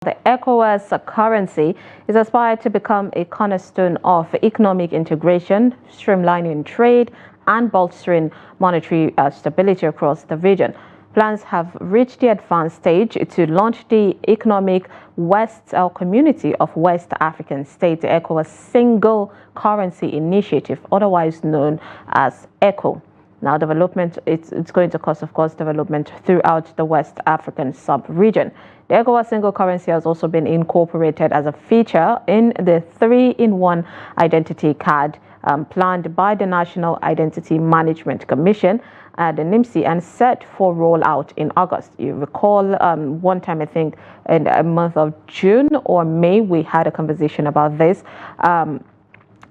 The ECOWAS currency is aspired to become a cornerstone of economic integration, streamlining trade, and bolstering monetary stability across the region. Plans have reached the advanced stage to launch the Economic West Community of West African States, the ECOWAS Single Currency Initiative, otherwise known as ECO. Now, development, it's going to cause, of course, development throughout the West African sub-region. The ECOWAS single currency has also been incorporated as a feature in the 3-in-1 identity card planned by the National Identity Management Commission, the NIMC, and set for rollout in August. You recall one time, I think, in the month of June or May, we had a conversation about this.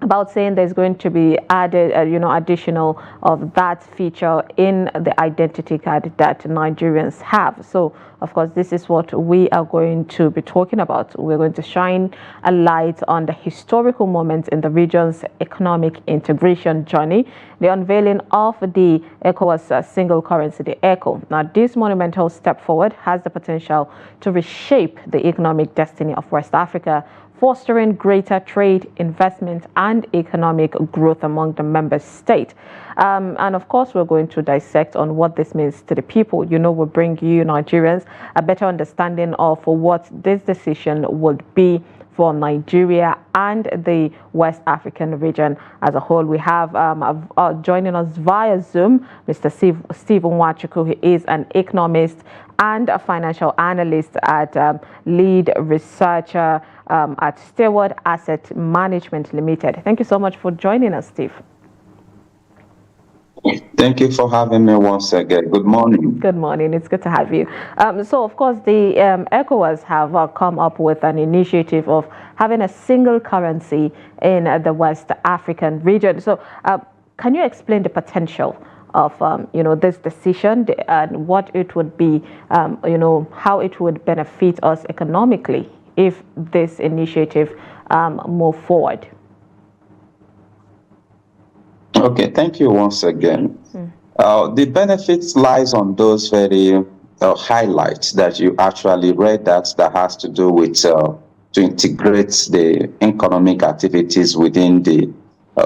About saying there's going to be added, additional of that feature in the identity card that Nigerians have. So, of course, this is what we are going to be talking about. We're going to shine a light on the historical moments in the region's economic integration journey, the unveiling of the ECOWAS single currency, the ECO. Now, this monumental step forward has the potential to reshape the economic destiny of West Africa, fostering greater trade, investment, and economic growth among the member states. And of course, we're going to dissect on what this means to the people. We'll bring you Nigerians a better understanding of what this decision would be for Nigeria and the West African region as a whole. We have joining us via Zoom, Mr. Steve Nwachukwu, who is an economist and a financial analyst at lead researcher at Steward Asset Management Limited. Thank you so much for joining us, Steve. Thank you for having me once again. Good morning. Good morning. It's good to have you. So, of course, the ECOWAS have come up with an initiative of having a single currency in the West African region. So, can you explain the potential of this decision and what it would be, how it would benefit us economically if this initiative move forward? Okay, thank you once again. The benefits lies on those very highlights that you actually read that has to do with to integrate the economic activities within the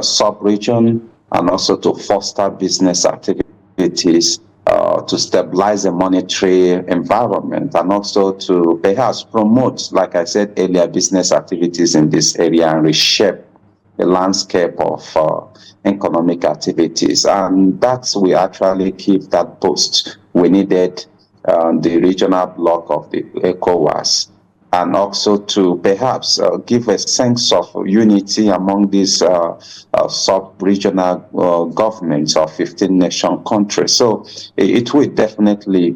sub-region and also to foster business activities, to stabilize the monetary environment, and also to perhaps promote, like I said earlier, business activities in this area and reshape the landscape of economic activities. And that's we actually keep that boost we needed the regional bloc of the ECOWAS, and also to perhaps give a sense of unity among these sub-regional governments of 15 nation countries. So it will definitely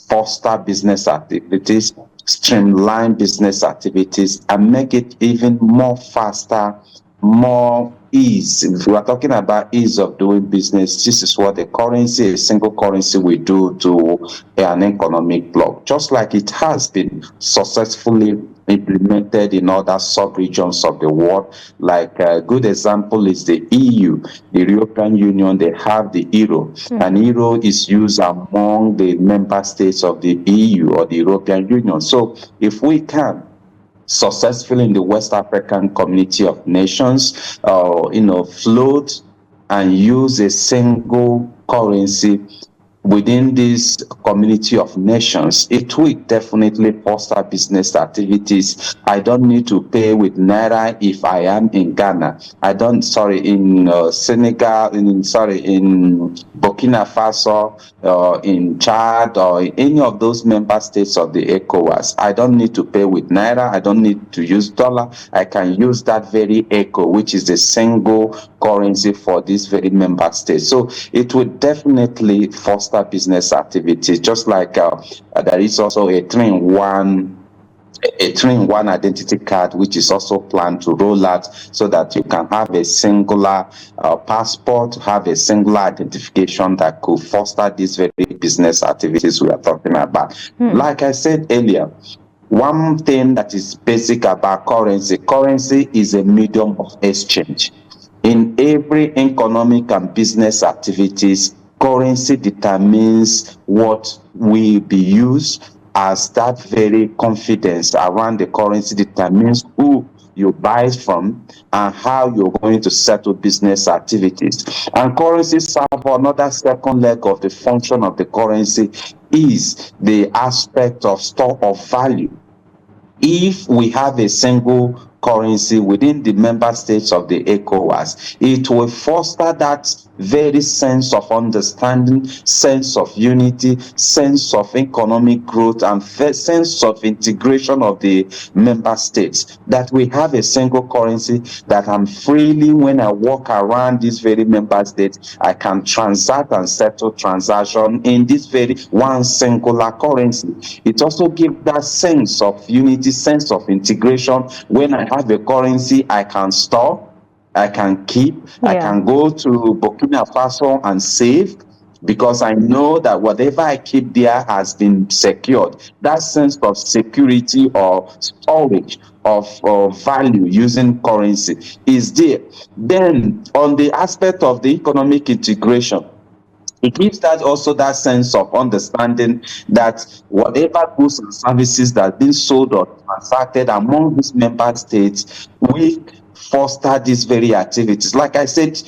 foster business activities, streamline business activities, and make it even more faster, more ease. If we are talking about ease of doing business, this is what the currency, a single currency, will do to an economic bloc, just like it has been successfully implemented in other sub-regions of the world. Like a good example is the EU, the European Union. They have the euro, and euro is used among the member states of the EU or the European Union. So if we can successfully in the West African community of nations, float and use a single currency within this community of nations, it will definitely foster business activities. I don't need to pay with Naira if I am in Ghana. In Senegal, in Burkina Faso, in Chad, or in any of those member states of the ECOWAS. I don't need to pay with Naira. I don't need to use dollar. I can use that very ECO, which is the single currency for this very member state. So it would definitely foster business activity, just like there is also a 3-in-1 identity card, which is also planned to roll out, so that you can have a singular passport, have a singular identification that could foster these very business activities we are talking about. Like I said earlier, one thing that is basic about currency is a medium of exchange. In every economic and business activities, currency determines what will be used as that very confidence around the currency determines who you buy from and how you're going to settle business activities. And currencies serve another second leg of the function of the currency is the aspect of store of value. If we have a single currency within the member states of the ECOWAS, it will foster that very sense of understanding, sense of unity, sense of economic growth, and sense of integration of the member states. That we have a single currency that I'm freely, when I walk around these very member states, I can transact and settle transaction in this very one singular currency. It also gives that sense of unity, sense of integration. When I have a currency, I can store, I can keep, I can go to Burkina Faso and save, because I know that whatever I keep there has been secured. That sense of security or storage of value using currency is there. Then on the aspect of the economic integration, it gives that also that sense of understanding that whatever goods and services that are being sold or transacted among these member states, we foster these very activities. Like I said,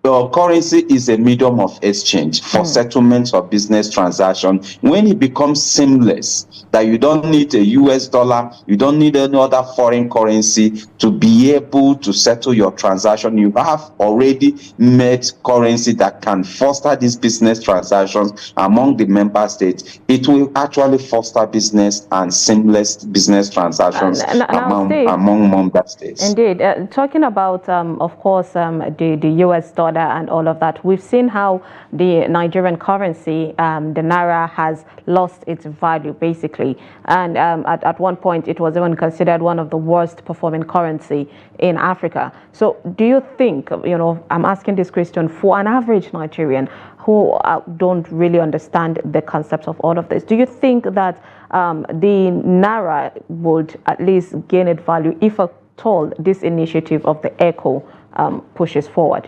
the currency is a medium of exchange for settlements of business transaction. When it becomes seamless, that you don't need a US dollar, you don't need any other foreign currency to be able to settle your transaction. You have already made currency that can foster these business transactions among the member states. It will actually foster business and seamless business transactions among member states. Indeed. Talking about, of course, the US dollar and all of that, we've seen how the Nigerian currency, the naira, has lost its value basically, and at one point it was even considered one of the worst performing currency in Africa. So do you think, I'm asking this question for an average Nigerian who don't really understand the concepts of all of this, do you think that the naira would at least gain its value if at all this initiative of the ECO pushes forward?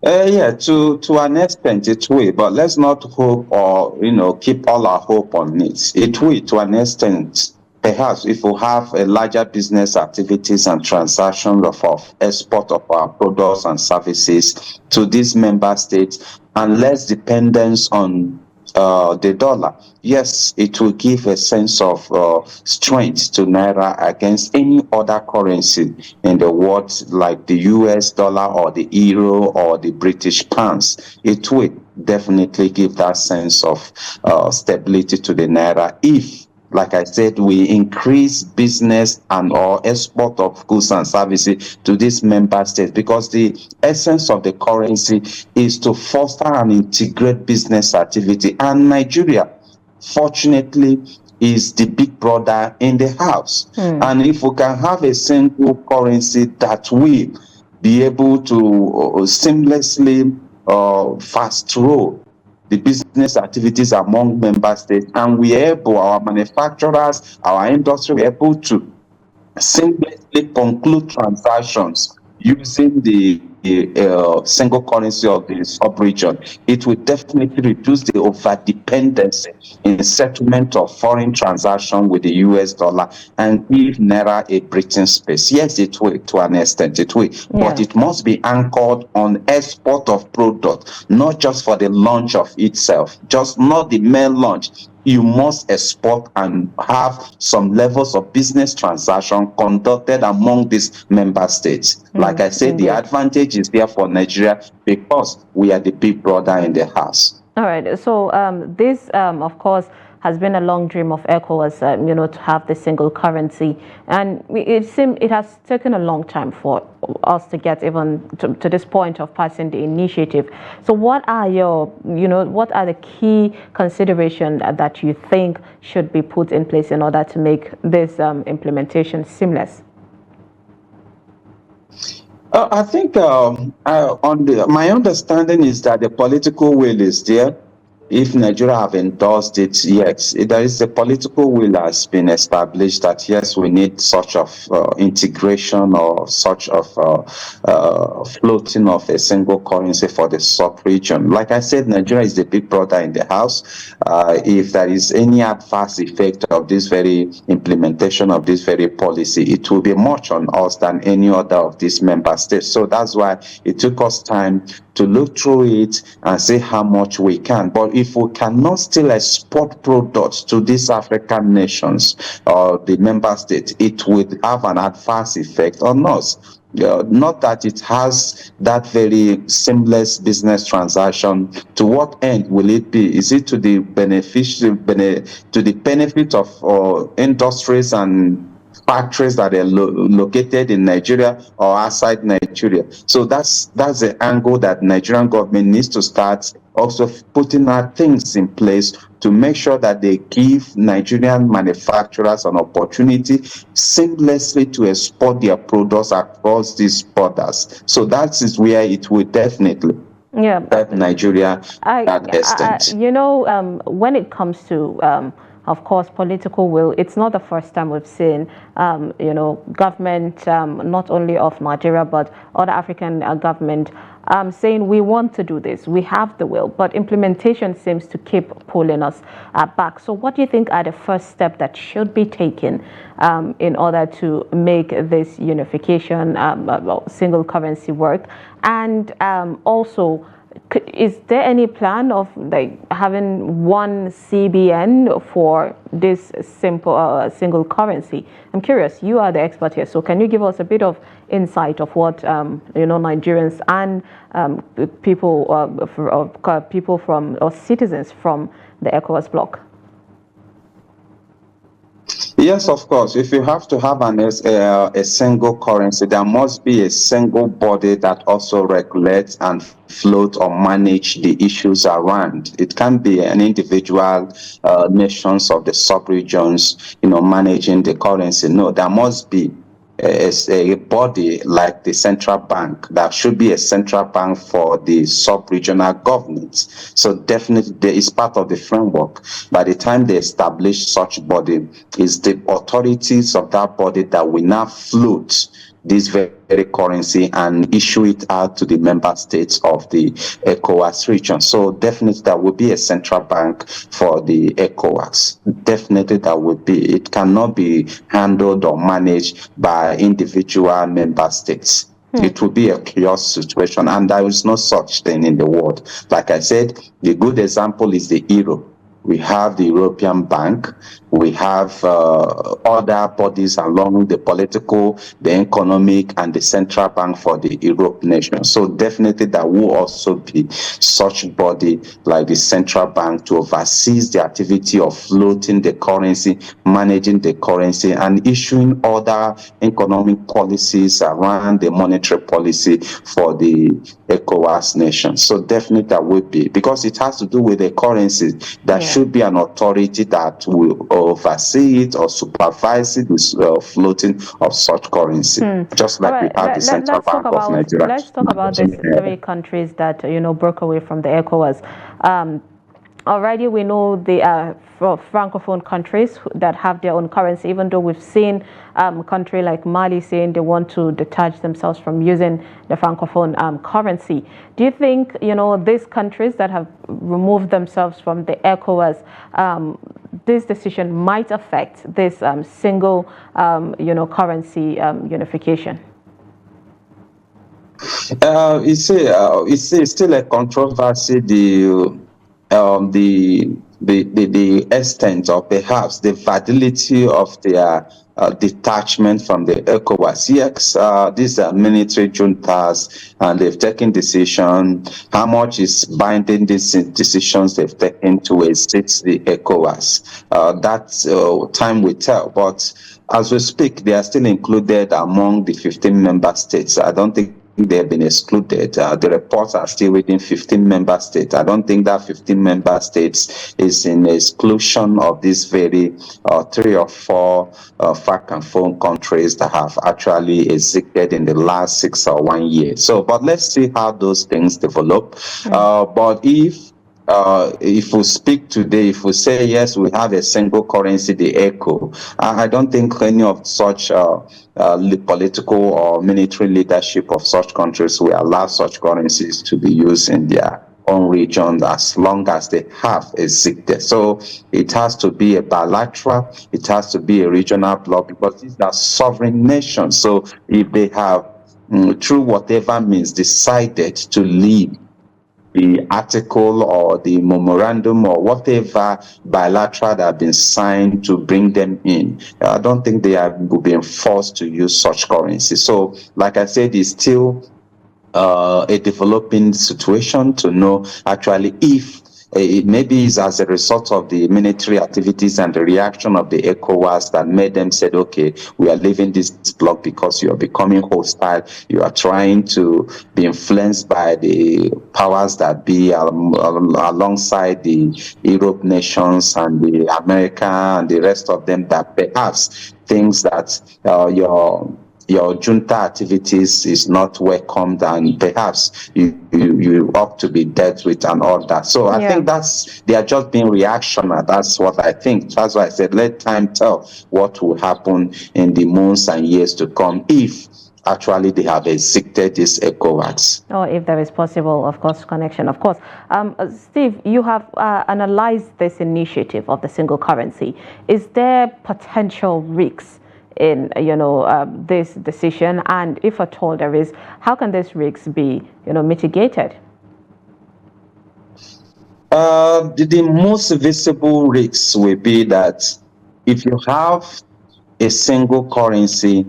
Yeah, to an extent it will, but let's not hope or keep all our hope on it. It will, to an extent. Perhaps if we have a larger business activities and transactions of export of our products and services to these member states and less dependence on the dollar, yes, it will give a sense of strength to naira against any other currency in the world, like the US dollar or the euro or the British pounds. It will definitely give that sense of stability to the naira if, like I said, we increase business and or export of goods and services to these member states, because the essence of the currency is to foster and integrate business activity. And Nigeria, fortunately, is the big brother in the house. And if we can have a single currency that will be able to seamlessly fast roll the business activities among member states, and we are able, our manufacturers, our industry, we're able to seamlessly conclude transactions using the single currency of the sub-region, it will definitely reduce the over-dependency in settlement of foreign transaction with the US dollar and give naira a breathing space. Yes, it will, to an extent, it will, but it must be anchored on export of product, not just for the launch of itself, just not the main launch. You must export and have some levels of business transaction conducted among these member states. Like I said, the advantage is there for Nigeria because we are the big brother in the house. All right. So this, of course, has been a long dream of ECOWAS, to have the single currency, and it has taken a long time for us to get even to this point of passing the initiative. So, what are what are the key considerations that you think should be put in place in order to make this implementation seamless? I think my understanding is that the political will is there. if Nigeria have endorsed it, yes, there is a political will has been established that yes, we need such of integration or such of floating of a single currency for the sub-region. Like I said, Nigeria is the big brother in the house. If there is any adverse effect of this very implementation of this very policy, it will be much on us than any other of these member states. So that's why it took us time to look through it and see how much we can. But if we cannot still export products to these African nations or the member states, it would have an adverse effect on us. Not that it has that very seamless business transaction. To what end will it be? Is it to the benefit of industries and factories that are located in Nigeria or outside Nigeria? So that's the angle that Nigerian government needs to start also putting our things in place to make sure that they give Nigerian manufacturers an opportunity seamlessly to export their products across these borders. So that is where it will definitely help Nigeria that extent. When it comes to of course, political will, it's not the first time we've seen, government, not only of Nigeria, but other African government saying we want to do this, we have the will, but implementation seems to keep pulling us back. So what do you think are the first steps that should be taken in order to make this unification, single currency work? And also, is there any plan of like having one CBN for this simple single currency? I'm curious. You are the expert here, so can you give us a bit of insight of what Nigerians and people from or citizens from the ECOWAS bloc? Yes, of course. If you have to have a single currency, there must be a single body that also regulates and float or manage the issues around. It can't be an individual nations of the sub-regions, managing the currency. No, there must be a body like the central bank. That should be a central bank for the sub-regional governments. So definitely there is part of the framework. By the time they establish such body, it's the authorities of that body that will now float this very currency and issue it out to the member states of the ECOWAS region. So definitely there will be a central bank for the ECOWAS. Definitely there will be. It cannot be handled or managed by individual member states. It will be a chaos situation, and there is no such thing in the world. Like I said, the good example is the euro. We have the European Bank. We have other bodies along the political, the economic, and the central bank for the Europe nation. So definitely there will also be such body like the central bank to oversee the activity of floating the currency, managing the currency, and issuing other economic policies around the monetary policy for the ECOWAS nation. So definitely that will be, because it has to do with the currency. There should be an authority that will oversee it or supervise it with floating of such currency, just like we have the Central Bank of Nigeria. Let's talk about these three countries that broke away from the ECOWAS. Already we know the francophone countries that have their own currency, even though we've seen a country like Mali saying they want to detach themselves from using the francophone currency. Do you think, these countries that have removed themselves from the ECOWAS, this decision might affect this single, currency unification? It's still a controversy. The extent or perhaps the validity of their detachment from the ECOWAS. Yes, these are military juntas, and they've taken decision. How much is binding these decisions they've taken to exit the ECOWAS? That time will tell. But as we speak, they are still included among the 15 member states. I don't think they have been excluded. The reports are still within 15 member states. I don't think that 15 member states is in exclusion of these very 3 or 4 francophone countries that have actually exited in the last 6 or 1 year. So, but let's see how those things develop. But if if we speak today, if we say yes, we have a single currency, the ECO, I don't think any of such political or military leadership of such countries will allow such currencies to be used in their own region as long as they have a SIG. So it has to be a bilateral, it has to be a regional bloc, because these are sovereign nations. So if they have, through whatever means, decided to leave the article or the memorandum or whatever bilateral that have been signed to bring them in, I don't think they are being forced to use such currency. So, like I said, it's still a developing situation to know actually if it maybe is as a result of the military activities and the reaction of the ECOWAS that made them said, okay, we are leaving this bloc because you are becoming hostile. You are trying to be influenced by the powers that be alongside the Europe nations and the America and the rest of them, that perhaps things that your junta activities is not welcomed, and perhaps you ought to be dealt with and all that. So I think they are just being reactionary. That's what I think. That's why I said let time tell what will happen in the months and years to come if actually they have exited this ECOWAS. Or if there is possible, of course, connection. Of course. Steve, you have analyzed this initiative of the single currency. Is there potential risks in this decision, and if at all there is, how can these risks be mitigated? The most visible risks will be that if you have a single currency,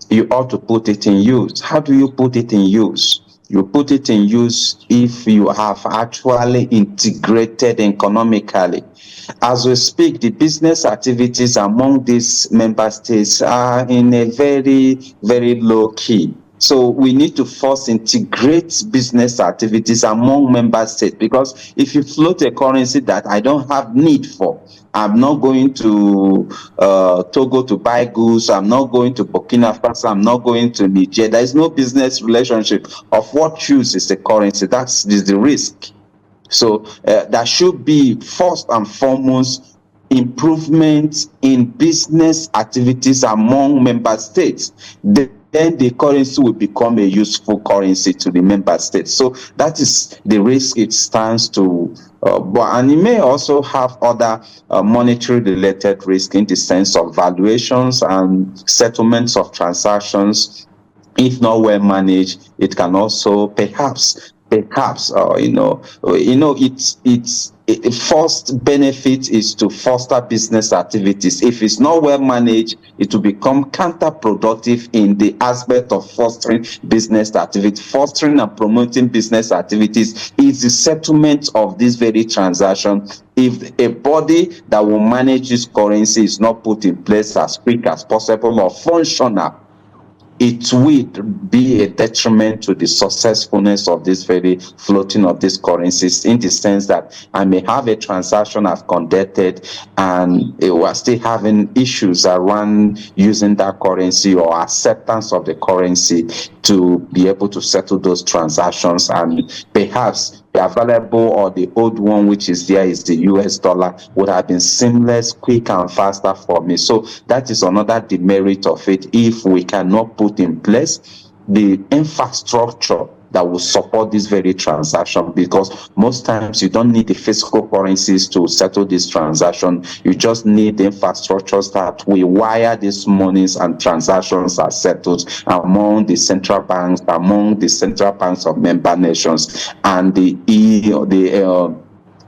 you ought to put it in use. How do you put it in use? You put it in use if you have actually integrated economically. As we speak, the business activities among these member states are in a very, very low key. So we need to first integrate business activities among member states, because if you float a currency that I don't have need for, I'm not going to Togo to buy goods, I'm not going to Burkina Faso, I'm not going to Niger. There is no business relationship. Of what use is the currency? That's the risk. So there should be first and foremost improvement in business activities among member states. Then the currency will become a useful currency to the member states. So that is the risk it stands to. And it may also have other monetary related risk in the sense of valuations and settlements of transactions. If not well managed, it can also perhaps its first benefit is to foster business activities. If it's not well managed, it will become counterproductive in the aspect of fostering business activity. Fostering and promoting business activities is the settlement of this very transaction. If a body that will manage this currency is not put in place as quick as possible or functional, it would be a detriment to the successfulness of this very floating of these currencies, in the sense that I may have a transaction I've conducted and it was still having issues around using that currency or acceptance of the currency to be able to settle those transactions, and perhaps the available or the old one which is there is the US dollar would have been seamless, quick and faster for me. So that is another demerit of it if we cannot put in place the infrastructure that will support this very transaction, because most times you don't need the physical currencies to settle this transaction. You just need the infrastructures that will wire these monies and transactions are settled among the central banks of member nations and the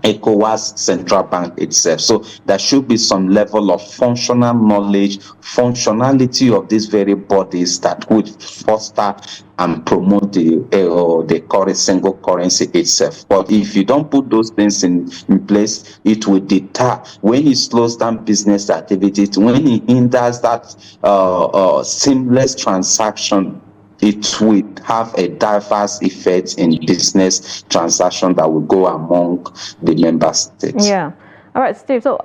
ECOWAS central bank itself. So there should be some level of functional knowledge, functionality of these very bodies that would foster and promote the single currency itself. But if you don't put those things in place, it will deter. When it slows down business activities, when it hinders that seamless transaction, it will have a diverse effect in business transaction that will go among the member states. Yeah. All right, Steve. So,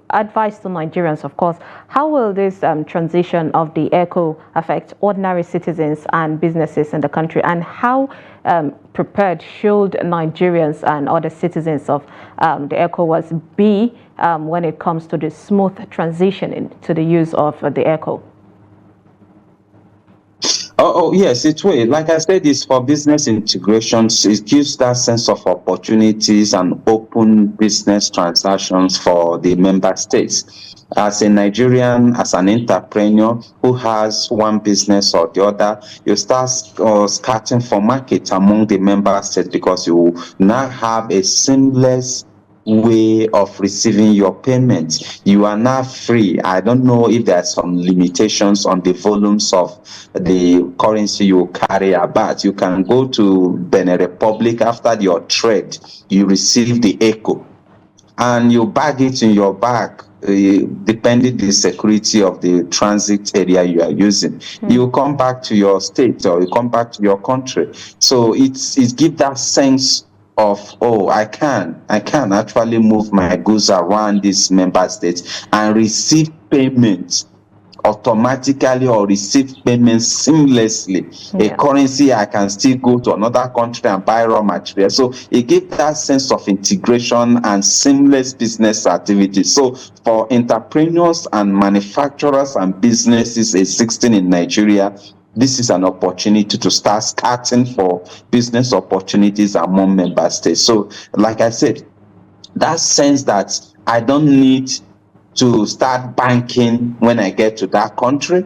advice to Nigerians, of course. How will this transition of the ECO affect ordinary citizens and businesses in the country? And how prepared should Nigerians and other citizens of the ECOWAS be when it comes to the smooth transition to the use of the ECO? Oh, yes, it will. Like I said, it's for business integrations. It gives that sense of opportunities and open business transactions for the member states. As a Nigerian, as an entrepreneur who has one business or the other, you start starting for market among the member states because you now have a seamless way of receiving your payment. You are now free. I don't know if there are some limitations on the volumes of the currency you carry about. You can go to Benin Republic after your trade, you receive the ECO and you bag it in your bag. Depending the security of the transit area you are using, you come back to your state or you come back to your country. So it gives that sense of, oh, I can actually move my goods around this member states and receive payments automatically or receive payments seamlessly. A currency I can still go to another country and buy raw material. So it gives that sense of integration and seamless business activity. So for entrepreneurs and manufacturers and businesses existing in Nigeria, this is an opportunity to start scouting for business opportunities among member states. So like I said, that sense that I don't need to start banking when I get to that country.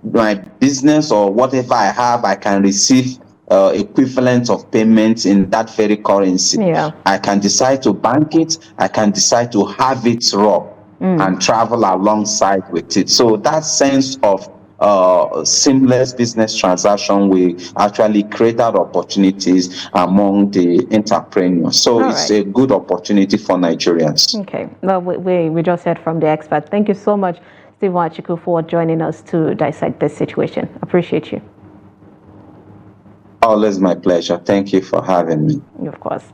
My business or whatever I have, I can receive equivalent of payments in that very currency. I can decide to bank it. I can decide to have it raw and travel alongside with it. So that sense of seamless business transaction will actually create that opportunities among the entrepreneurs. So it's a good opportunity for Nigerians. Okay. Well, we just heard from the expert. Thank you so much, Steve Nwachukwu, for joining us to dissect this situation. Appreciate you. Always my pleasure. Thank you for having me. Of course.